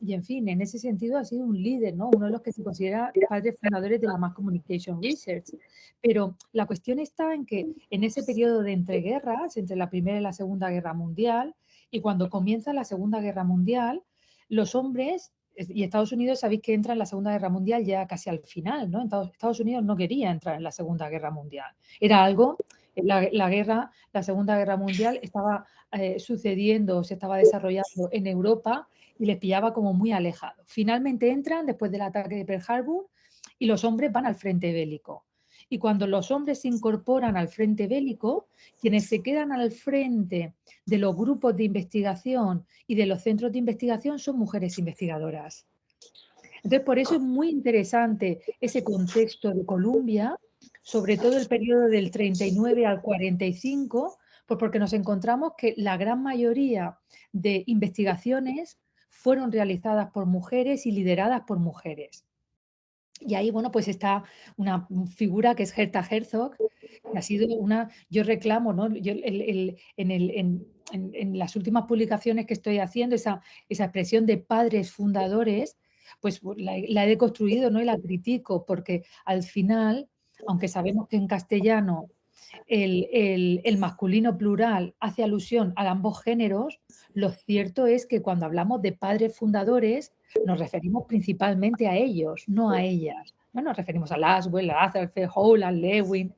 y, en fin, en ese sentido ha sido un líder, ¿no? Uno de los que se considera padres fundadores de la Mass Communication Research. Pero la cuestión está en que en ese periodo de entreguerras, entre la Primera y la Segunda Guerra Mundial, y cuando comienza la Segunda Guerra Mundial, los hombres, y Estados Unidos, sabéis que entra en la Segunda Guerra Mundial ya casi al final, ¿no? Estados Unidos no quería entrar en la Segunda Guerra Mundial. Era algo, la Segunda Guerra Mundial estaba sucediendo, se estaba desarrollando en Europa y les pillaba como muy alejados. Finalmente entran después del ataque de Pearl Harbor y los hombres van al frente bélico. Y cuando los hombres se incorporan al frente bélico, quienes se quedan al frente de los grupos de investigación y de los centros de investigación son mujeres investigadoras. Entonces, por eso es muy interesante ese contexto de Columbia, sobre todo el periodo del 39 al 45, pues porque nos encontramos que la gran mayoría de investigaciones fueron realizadas por mujeres y lideradas por mujeres. Y ahí, bueno, pues está una figura que es Herta Herzog, que ha sido una, yo reclamo, ¿no? Yo en las últimas publicaciones que estoy haciendo, esa expresión de padres fundadores, pues la he deconstruido, ¿no? Y la critico, porque al final, aunque sabemos que en castellano el masculino plural hace alusión a ambos géneros, lo cierto es que cuando hablamos de padres fundadores nos referimos principalmente a ellos, no a ellas. No nos referimos a Laswell, a Atherfield, Howland, Lewin,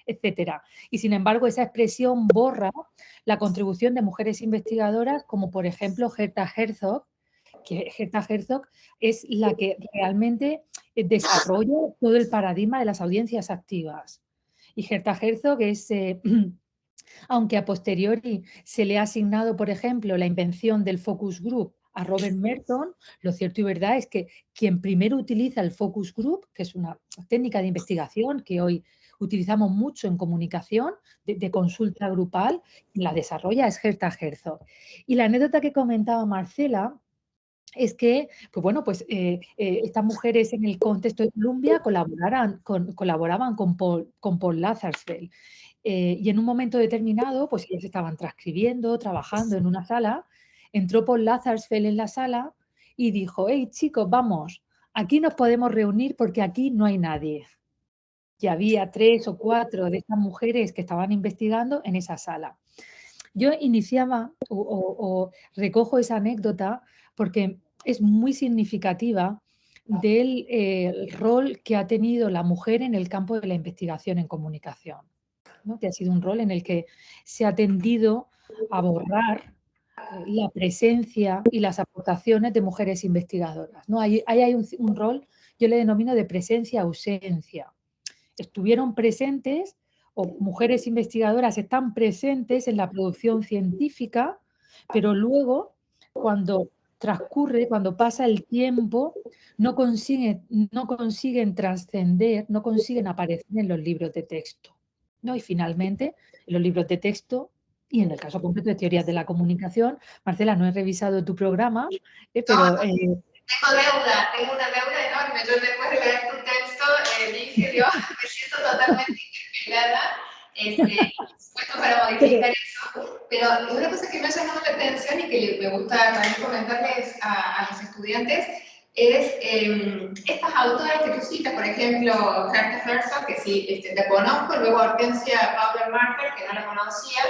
etcétera. Y sin embargo, esa expresión borra la contribución de mujeres investigadoras como por ejemplo Herta Herzog, que Herta Herzog es la que realmente desarrolla todo el paradigma de las audiencias activas. Y Herta Herzog es, aunque a posteriori se le ha asignado, por ejemplo, la invención del focus group a Robert Merton, lo cierto y verdad es que quien primero utiliza el focus group, que es una técnica de investigación que hoy utilizamos mucho en comunicación, de consulta grupal, la desarrolla es Herta Herzog. Y la anécdota que comentaba Marcela es que, pues bueno, pues estas mujeres en el contexto de Columbia colaboraban con Paul Lazarsfeld. Y en un momento determinado, pues ellas estaban transcribiendo, trabajando en una sala, entró Paul Lazarsfeld en la sala y dijo, hey chicos, vamos, aquí nos podemos reunir porque aquí no hay nadie. Y había 3 o 4 de estas mujeres que estaban investigando en esa sala. Yo iniciaba o recojo esa anécdota porque es muy significativa del rol que ha tenido la mujer en el campo de la investigación en comunicación, ¿no? Que ha sido un rol en el que se ha tendido a borrar la presencia y las aportaciones de mujeres investigadoras, ¿no? Ahí hay un rol, yo le denomino de presencia-ausencia. Estuvieron presentes o mujeres investigadoras están presentes en la producción científica, pero luego cuando transcurre, cuando pasa el tiempo, no consiguen trascender, no consiguen aparecer en los libros de texto, ¿no? Y finalmente, en los libros de texto y en el caso concreto de teorías de la comunicación, Marcela, no he revisado tu programa, pero tengo una deuda enorme. Yo después de leer tu texto dije, Dios, me siento totalmente interpelada, dispuesto para modificar eso. Pero una cosa que me ha llamado la atención y que me gusta también comentarles a los estudiantes es estas autoras que tú citas, por ejemplo, Herta Herzog, que sí la conozco, luego Hortensia Bauer-Marker, que no la conocía,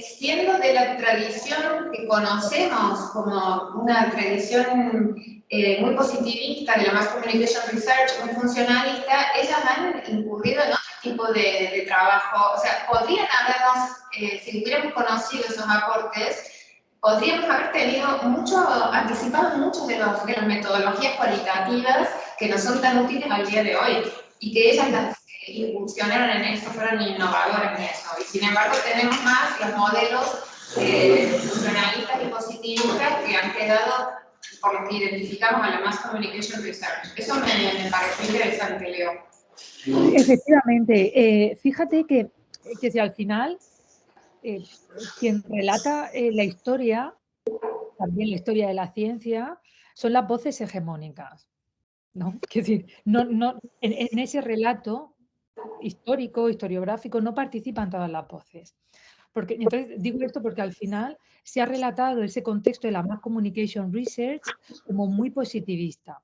siendo de la tradición que conocemos como una tradición muy positivista de la Mass Communication Research, muy funcionalista, ellas han incurrido en otro tipo de trabajo. O sea, podrían habernos, si hubiéramos conocido esos aportes, podríamos haber tenido anticipado muchas de las metodologías cualitativas que no son tan útiles al día de hoy y que ellas las incursionaron en eso, fueron innovadoras en eso. Y sin embargo tenemos más los modelos funcionalistas y positivistas que han quedado por los que identificamos a la Mass Communication Research. Eso me pareció interesante, Leo. Efectivamente, fíjate que si al final quien relata la historia, también la historia de la ciencia, son las voces hegemónicas, ¿no? Es decir, en ese relato histórico, historiográfico, no participan todas las voces. Porque, entonces, digo esto porque al final se ha relatado ese contexto de la Mass Communication Research como muy positivista.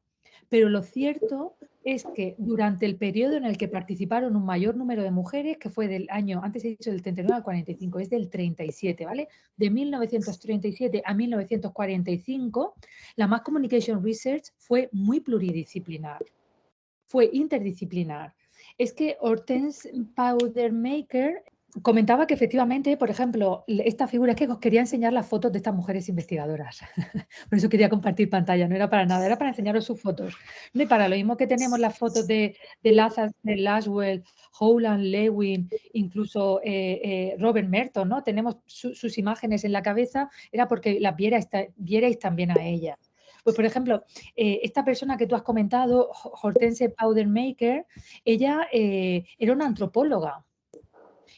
Pero lo cierto es que durante el periodo en el que participaron un mayor número de mujeres, que fue del año, antes he dicho del 39 al 45, es del 37, ¿vale? De 1937 a 1945, la Mass Communication Research fue muy pluridisciplinar, fue interdisciplinar. Es que Hortense Powdermaker comentaba que efectivamente, por ejemplo, esta figura, es que os quería enseñar las fotos de estas mujeres investigadoras. Por eso quería compartir pantalla, no era para nada, era para enseñaros sus fotos. No, y para lo mismo que tenemos las fotos de Lazarus, de Laswell, Howland, Lewin, incluso Robert Merton, ¿no? Tenemos sus imágenes en la cabeza, era porque las vierais también a ellas. Pues, por ejemplo, esta persona que tú has comentado, Hortense Powdermaker, ella era una antropóloga.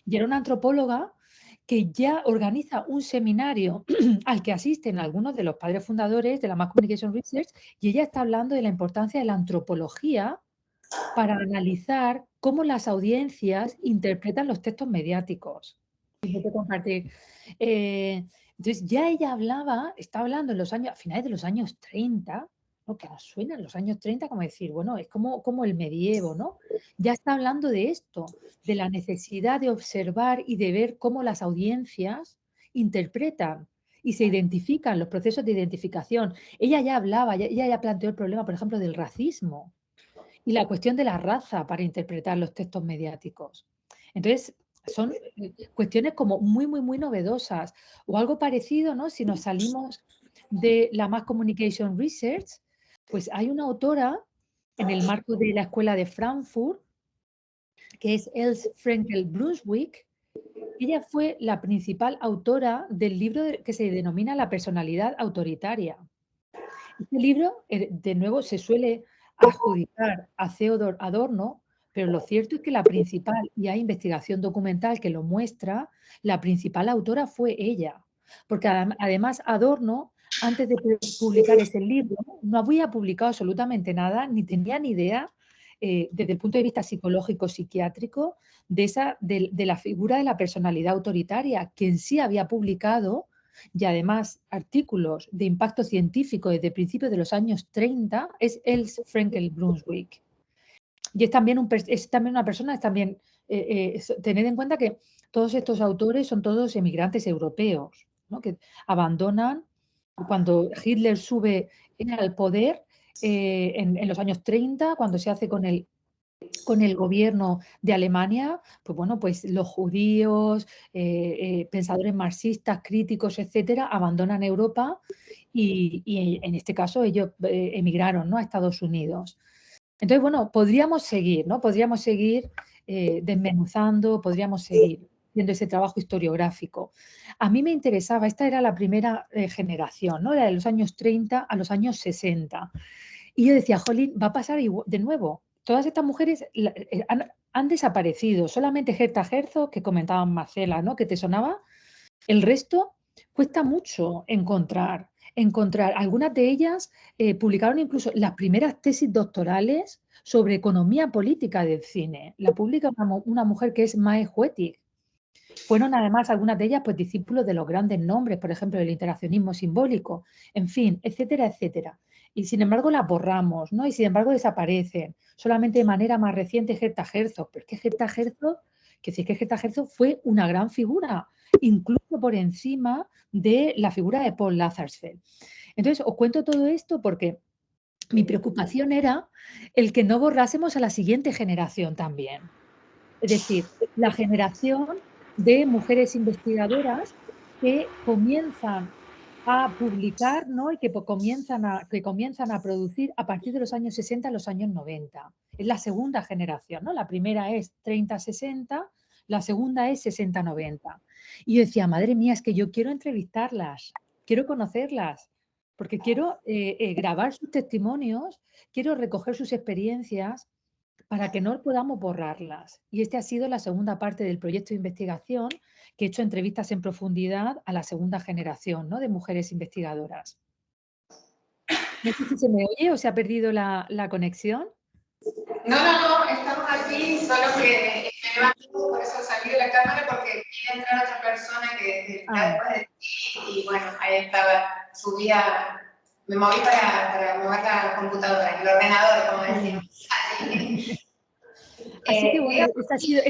Y era una antropóloga que ya organiza un seminario al que asisten algunos de los padres fundadores de la Mass Communication Research, y ella está hablando de la importancia de la antropología para analizar cómo las audiencias interpretan los textos mediáticos. Intento compartir. Entonces ya ella está hablando en los años, a finales de los años 30, ¿no? Que nos suena en los años 30 como decir, bueno, es como el medievo, ¿no? Ya está hablando de esto, de la necesidad de observar y de ver cómo las audiencias interpretan y se identifican, los procesos de identificación. Ella ya hablaba, ella ya planteó el problema, por ejemplo, del racismo y la cuestión de la raza para interpretar los textos mediáticos. Entonces, son cuestiones como muy, muy, muy novedosas. O algo parecido, ¿no? Si nos salimos de la Mass Communication Research, pues hay una autora en el marco de la Escuela de Frankfurt, que es Else Frenkel Brunswick. Ella fue la principal autora del libro que se denomina La personalidad autoritaria. Este libro, de nuevo, se suele adjudicar a Theodor Adorno, pero lo cierto es que la principal, y hay investigación documental que lo muestra, la principal autora fue ella. Porque además Adorno, antes de publicar ese libro, no había publicado absolutamente nada, ni tenía ni idea, desde el punto de vista psicológico, psiquiátrico, de la figura de la personalidad autoritaria, quien sí había publicado y además artículos de impacto científico desde principios de los años 30 es Els Frenkel Brunswick. Y es también una persona, tened en cuenta que todos estos autores son todos emigrantes europeos, ¿no? Que abandonan, cuando Hitler sube al poder en los años 30, cuando se hace con el gobierno de Alemania, pues bueno, pues los judíos, pensadores marxistas, críticos, etcétera, abandonan Europa y en este caso ellos emigraron, ¿no? A Estados Unidos. Entonces, bueno, podríamos seguir, ¿no? Podríamos seguir desmenuzando, podríamos seguir haciendo ese trabajo historiográfico. A mí me interesaba, esta era la primera generación, ¿no? Era de los años 30 a los años 60. Y yo decía, jolín, va a pasar de nuevo. Todas estas mujeres han desaparecido. Solamente Gerta Herzog, que comentaban Marcela, ¿no? Que te sonaba. El resto cuesta mucho encontrar. Algunas de ellas publicaron incluso las primeras tesis doctorales sobre economía política del cine. La publica una mujer que es Mae Huetig. Fueron además algunas de ellas pues discípulos de los grandes nombres, por ejemplo, del interaccionismo simbólico, en fin, etcétera, etcétera. Y sin embargo las borramos, ¿no? Y sin embargo desaparecen. Solamente de manera más reciente Gerta Herzog. Pero es que Gerta Herzog fue una gran figura, incluso por encima de la figura de Paul Lazarsfeld. Entonces, os cuento todo esto porque mi preocupación era el que no borrásemos a la siguiente generación también. Es decir, la generación de mujeres investigadoras que comienzan a publicar, ¿no? Y que comienzan a producir a partir de los años 60 a los años 90. Es la segunda generación, ¿no? La primera es 30-60, la segunda es 60-90. Y yo decía, madre mía, es que yo quiero entrevistarlas, quiero conocerlas, porque quiero grabar sus testimonios, quiero recoger sus experiencias para que no podamos borrarlas. Y esta ha sido la segunda parte del proyecto de investigación, que he hecho entrevistas en profundidad a la segunda generación, ¿no? De mujeres investigadoras. No sé si se me oye o se ha perdido la conexión. No, estamos aquí, solo que me levanto, por eso salí de la cámara, porque quiere entrar otra persona está Ah, después de ti, y bueno, ahí estaba, subía, me moví para mover la computadora, el ordenador, como mm. decimos. Así que bueno, Eh,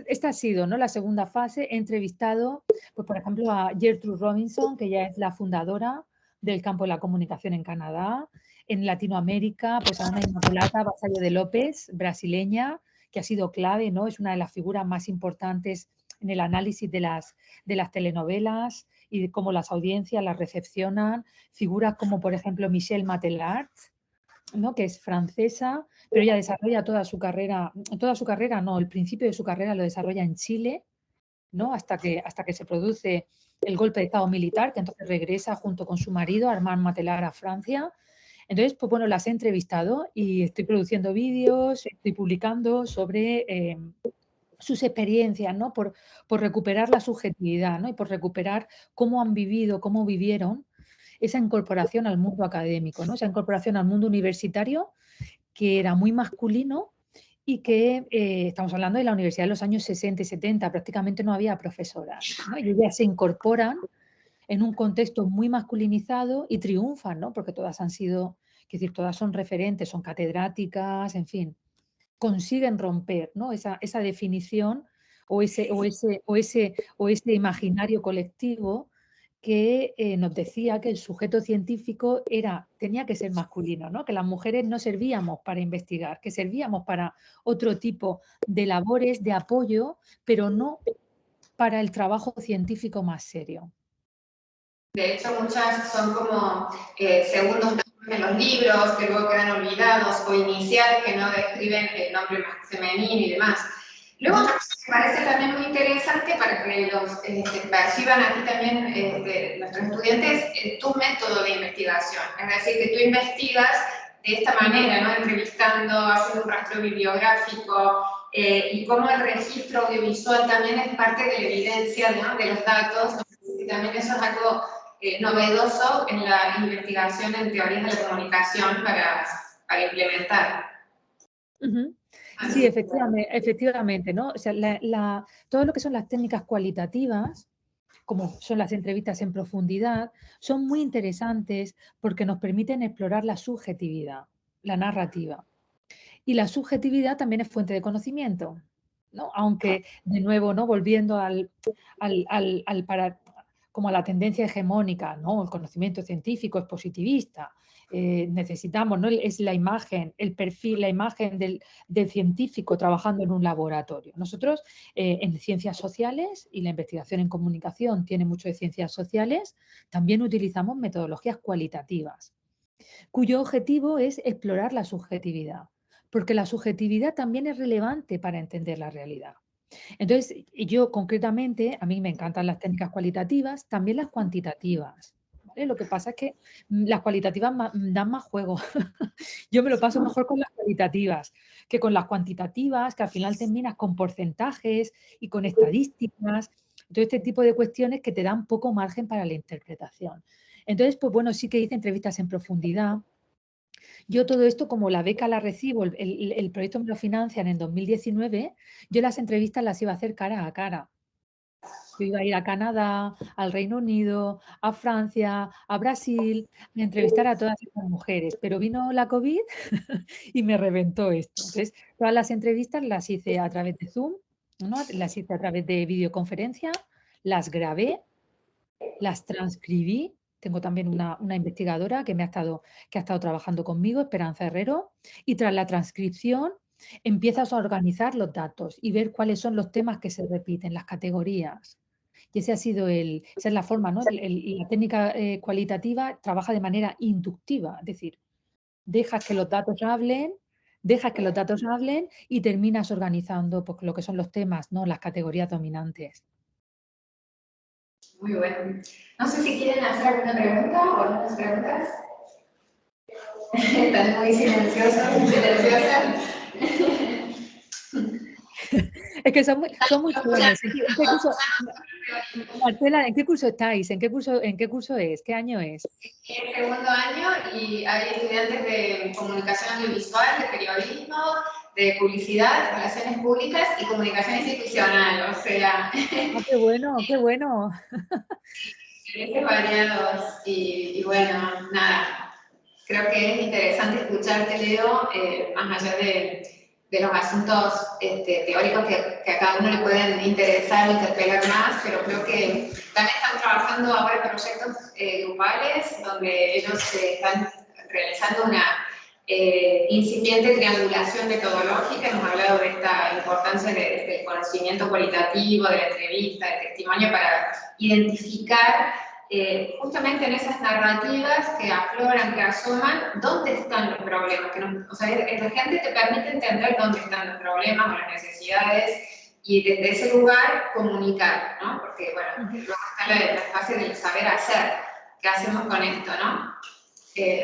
esta ha sido, ¿no? La segunda fase. He entrevistado, pues, por ejemplo, a Gertrude Robinson, que ya es la fundadora del campo de la comunicación en Canadá. En Latinoamérica, pues a Ana Inmaculada Vasallo de López, brasileña, que ha sido clave, ¿no? Es una de las figuras más importantes en el análisis de las telenovelas y de cómo las audiencias las recepcionan. Figuras como, por ejemplo, Michelle Matelart, ¿no? Que es francesa, pero ella desarrolla toda su carrera no, el principio de su carrera lo desarrolla en Chile, ¿no? Hasta que se produce el golpe de Estado militar, que entonces regresa junto con su marido, Armand Matelart, a Francia. Entonces, pues bueno, las he entrevistado y estoy produciendo vídeos, estoy publicando sobre sus experiencias, ¿no? Por recuperar la subjetividad, ¿no? Y por recuperar cómo han vivido, cómo vivieron esa incorporación al mundo académico, ¿no? Esa incorporación al mundo universitario que era muy masculino y que estamos hablando de la universidad de los años 60 y 70, prácticamente no había profesoras, ¿no? Y ellas se incorporan en un contexto muy masculinizado y triunfan, ¿no? Porque todas han sido, es decir, todas son referentes, son catedráticas, en fin, consiguen romper, ¿no? Esa definición o ese imaginario colectivo que nos decía que el sujeto científico tenía que ser masculino, ¿no? Que las mujeres no servíamos para investigar, que servíamos para otro tipo de labores de apoyo, pero no para el trabajo científico más serio. De hecho, muchas son como segundos nombres en los libros que luego quedan olvidados, o iniciales que no describen el nombre más femenino y demás. Luego, otra cosa que me parece también muy interesante para que los perciban aquí también nuestros estudiantes, tu método de investigación. Es decir, que tú investigas de esta manera, ¿no? Entrevistando, haciendo un rastreo bibliográfico, y cómo el registro audiovisual también es parte de la evidencia, ¿no? De los datos. Y también eso es algo novedoso en la investigación en teorías de la comunicación para implementar. Ujú. Sí, efectivamente, ¿no? O sea, todo lo que son las técnicas cualitativas, como son las entrevistas en profundidad, son muy interesantes porque nos permiten explorar la subjetividad, la narrativa. Y la subjetividad también es fuente de conocimiento, ¿no? Aunque, de nuevo, ¿no? Volviendo como a la tendencia hegemónica, ¿no? El conocimiento científico es positivista. Necesitamos, ¿no? Es la imagen, el perfil, la imagen del científico trabajando en un laboratorio. Nosotros, en ciencias sociales, y la investigación en comunicación tiene mucho de ciencias sociales, también utilizamos metodologías cualitativas, cuyo objetivo es explorar la subjetividad, porque la subjetividad también es relevante para entender la realidad. Entonces, yo concretamente, a mí me encantan las técnicas cualitativas, también las cuantitativas, ¿vale? Lo que pasa es que las cualitativas dan más juego. Yo me lo paso mejor con las cualitativas que con las cuantitativas, que al final terminas con porcentajes y con estadísticas. Todo este tipo de cuestiones que te dan poco margen para la interpretación. Entonces, pues bueno, sí que hice entrevistas en profundidad. Yo todo esto, como la beca la recibo, el proyecto me lo financian en 2019, yo las entrevistas las iba a hacer cara a cara. Yo iba a ir a Canadá, al Reino Unido, a Francia, a Brasil, a entrevistar a todas esas mujeres, pero vino la COVID y me reventó esto. Entonces, todas las entrevistas las hice a través de Zoom, ¿no? Las hice a través de videoconferencia, las grabé, las transcribí. Tengo también una investigadora que ha estado trabajando conmigo, Esperanza Herrero, y tras la transcripción empiezas a organizar los datos y ver cuáles son los temas que se repiten, las categorías. Y esa es la forma, ¿no? La técnica cualitativa trabaja de manera inductiva, es decir, dejas que los datos hablen, dejas que los datos hablen y terminas organizando, pues, lo que son los temas, ¿no? Las categorías dominantes. Muy bueno. No sé si quieren hacer alguna pregunta o algunas preguntas. Están muy silenciosos, muy silenciosas. Es que son muy jóvenes. ¿En qué curso, Marcela, ¿en qué curso estáis? En qué curso es? ¿Qué año es? Es el segundo año y hay estudiantes de comunicación audiovisual, de periodismo, de publicidad, relaciones públicas y comunicación institucional, o sea, Ah, qué bueno, qué bueno. intereses variados y bueno, nada, creo que es interesante escucharte, Leo, más allá de los asuntos teóricos que a cada uno le pueden interesar o interpelar más, pero creo que también están trabajando ahora en proyectos grupales donde ellos están realizando una incipiente triangulación metodológica. Hemos hablado de esta importancia del conocimiento cualitativo, de la entrevista, del testimonio para identificar justamente en esas narrativas que afloran, que asoman, dónde están los problemas. Que no, o sea, la gente te permite entender dónde están los problemas o las necesidades y desde ese lugar comunicar, ¿no? Porque, bueno, luego está la fase del saber hacer. ¿Qué hacemos con esto, no?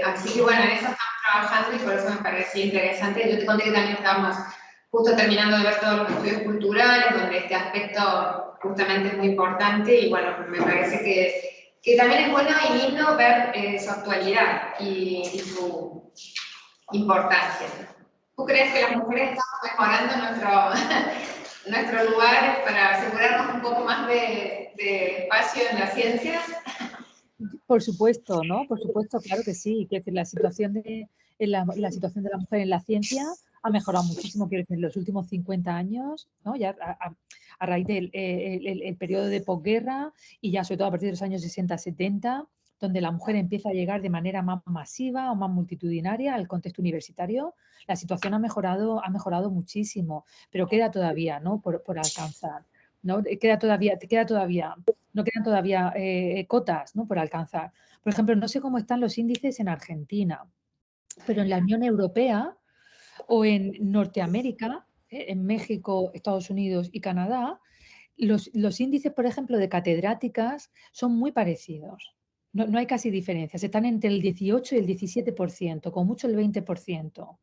Así que, bueno, en eso estamos trabajando y por eso me parecía interesante. Yo te conté que también estábamos justo terminando de ver todos los estudios culturales, donde este aspecto justamente es muy importante y, bueno, me parece que también es bueno y lindo ver su actualidad y su importancia. ¿Tú crees que las mujeres estamos mejorando nuestro lugar para asegurarnos un poco más de espacio en la ciencia? Por supuesto, ¿no? Por supuesto, claro que sí. Quiero decir, la situación de la mujer en la ciencia ha mejorado muchísimo, quiero decir, en los últimos 50 años, ¿no? Ya a raíz del el periodo de posguerra y ya sobre todo a partir de los años 60-70, donde la mujer empieza a llegar de manera más masiva o más multitudinaria al contexto universitario, la situación ha mejorado muchísimo, pero queda todavía, ¿no? Por alcanzar, ¿no? No quedan todavía cotas, ¿no? Por alcanzar. Por ejemplo, no sé cómo están los índices en Argentina, pero en la Unión Europea o en Norteamérica, en México, Estados Unidos y Canadá, los índices, por ejemplo, de catedráticas son muy parecidos. No hay casi diferencias. Están entre el 18 y el 17%, con mucho el 20%.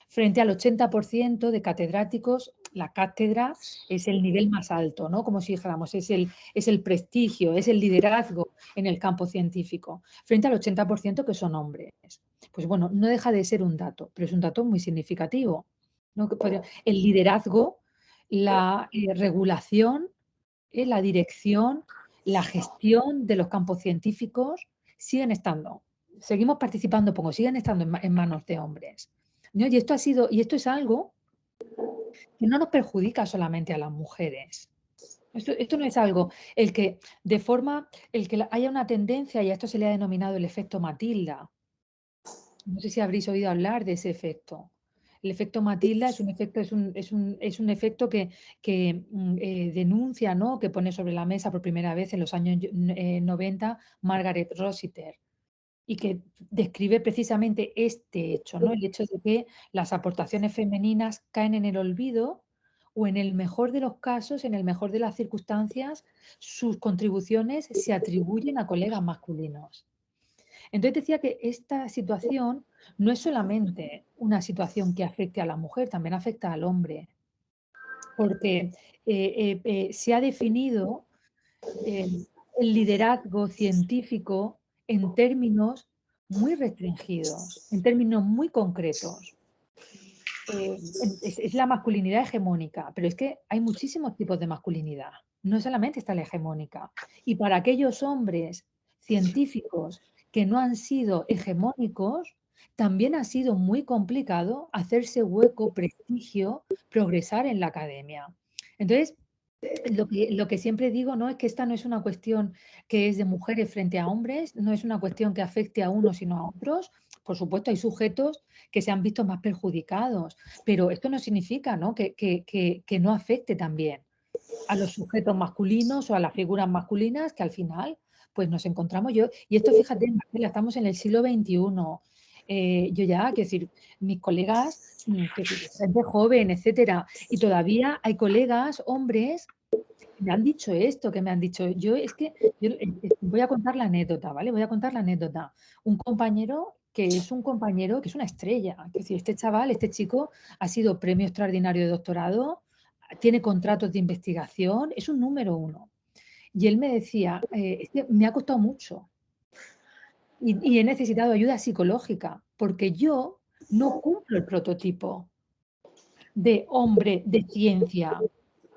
Frente al 80% de catedráticos, la cátedra es el nivel más alto, ¿no? Como si dijéramos, es el prestigio, es el liderazgo en el campo científico, frente al 80% que son hombres. Pues bueno, no deja de ser un dato, pero es un dato muy significativo, ¿no? El liderazgo, la regulación, la dirección, la gestión de los campos científicos siguen estando, seguimos participando poco, siguen estando en manos de hombres, ¿no? Y esto es algo que no nos perjudica solamente a las mujeres. Esto no es algo, el que haya una tendencia, y a esto se le ha denominado el efecto Matilda. No sé si habréis oído hablar de ese efecto. El efecto Matilda es un efecto, es un efecto que denuncia, ¿no? Que pone sobre la mesa por primera vez en los años 90 Margaret Rossiter, y que describe precisamente este hecho, ¿no? El hecho de que las aportaciones femeninas caen en el olvido o en el mejor de los casos, en el mejor de las circunstancias, sus contribuciones se atribuyen a colegas masculinos. Entonces decía que esta situación no es solamente una situación que afecte a la mujer, también afecta al hombre, porque se ha definido eh, el liderazgo científico en términos muy restringidos, en términos muy concretos. Es la masculinidad hegemónica, pero es que hay muchísimos tipos de masculinidad, no solamente está la hegemónica. Y para aquellos hombres científicos que no han sido hegemónicos, también ha sido muy complicado hacerse hueco, prestigio, progresar en la academia. Entonces, lo que siempre digo, ¿no? Es que esta no es una cuestión que es de mujeres frente a hombres, no es una cuestión que afecte a unos sino a otros. Por supuesto, hay sujetos que se han visto más perjudicados, pero esto no significa, ¿no? Que no afecte también a los sujetos masculinos o a las figuras masculinas que al final pues nos encontramos yo. Y esto, fíjate, Marcela, estamos en el siglo XXI. Yo ya, quiero decir, mis colegas, que gente joven, etcétera, y todavía hay colegas, hombres, que me han dicho esto, que me han dicho, voy a contar la anécdota, ¿vale? Voy a contar la anécdota. Un compañero que es una estrella, que decir, este chaval, este chico ha sido premio extraordinario de doctorado, tiene contratos de investigación, es un número uno. Y él me decía, es que me ha costado mucho y he necesitado ayuda psicológica porque yo no cumplo el prototipo. de hombre de ciencia,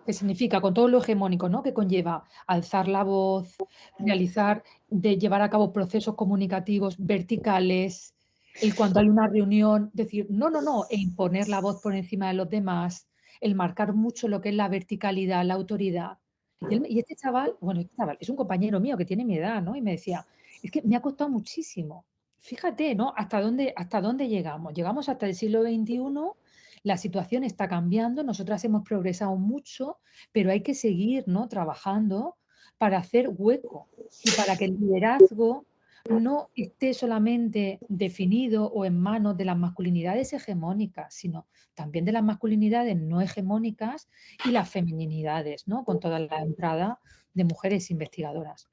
que significa con todo lo hegemónico, ¿no? Que conlleva alzar la voz, realizar de llevar a cabo procesos comunicativos verticales, el cuando hay una reunión, decir: "No, no, no", e imponer la voz por encima de los demás, el marcar mucho lo que es la verticalidad, la autoridad. Y este chaval, bueno, este chaval, es un compañero mío que tiene mi edad, ¿no? Y me decía: "Es que me ha costado muchísimo". Fíjate, ¿no? Hasta dónde llegamos. Llegamos hasta el siglo XXI, la situación está cambiando, nosotras hemos progresado mucho, pero hay que seguir, ¿no? Trabajando para hacer hueco y para que el liderazgo no esté solamente definido o en manos de las masculinidades hegemónicas, sino también de las masculinidades no hegemónicas y las feminidades, ¿no? Con toda la entrada de mujeres investigadoras.